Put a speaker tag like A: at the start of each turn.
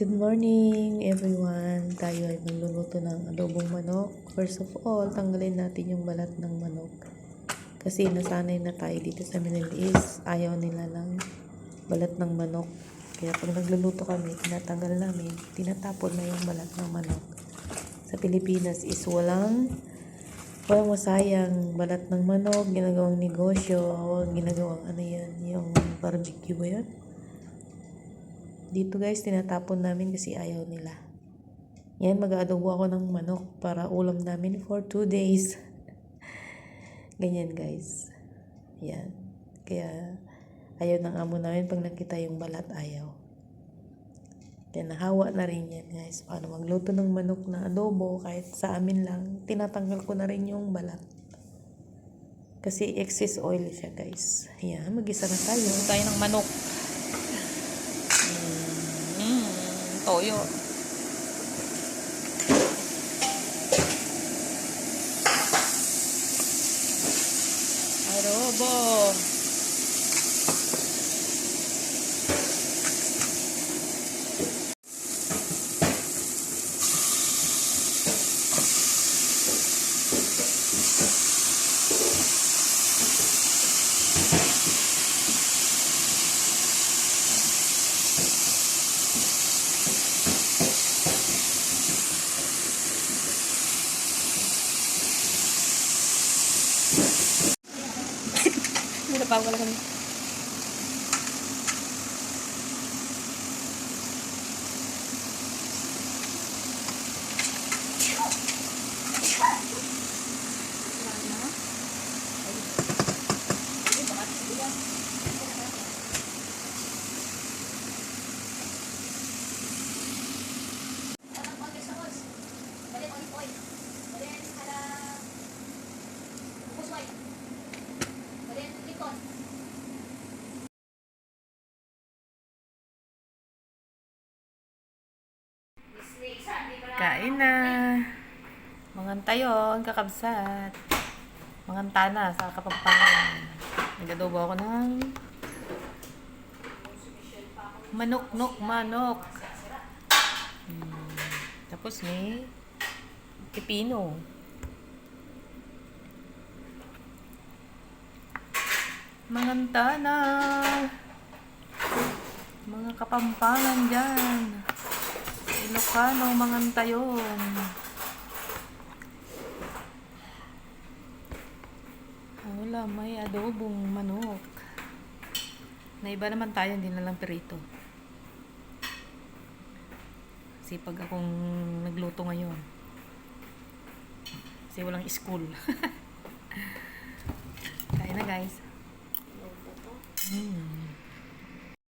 A: Good morning everyone. Tayo ay magluluto ng adobong manok. First of all, tanggalin natin yung balat ng manok. Kasi nasanay na tayo dito sa Middle East. Ayaw nila ng balat ng manok. Kaya pag nagluluto kami, tinatanggal namin, tinatapon na yung balat ng manok. Sa Pilipinas is walang masayang balat ng manok, ginagawang negosyo, ginagawang yung barbecue ba yun? Dito guys, tinatapon namin kasi ayaw nila. Yan, mag-aadobo ako ng manok para ulam namin for 2 days. Ganyan guys. Yan. Kaya ayaw ng amo namin pag nakita yung balat, ayaw. Kaya nahawa na rin yan guys. Paano magluto ng manok na adobo kahit sa amin lang, tinatanggal ko na rin yung balat. Kasi excess oil siya guys. Yan, mag-isa na tayo.
B: Tayo ng manok. Toyo. Adobo. Hindi pa wala kami.
A: Kain na. Mangantayon, kakabsat. Mangantana sa Kapampangan. Nag-adobo ako ng manok. Tapos may pipino. Mangantana. Mga Kapampangan dyan. Ilocano, Mangantayon. Wala, may adobong manok. Naiba naman tayo, hindi na lang perito. Sipag akong nagluto ngayon. Kasi walang school. Kaya na guys.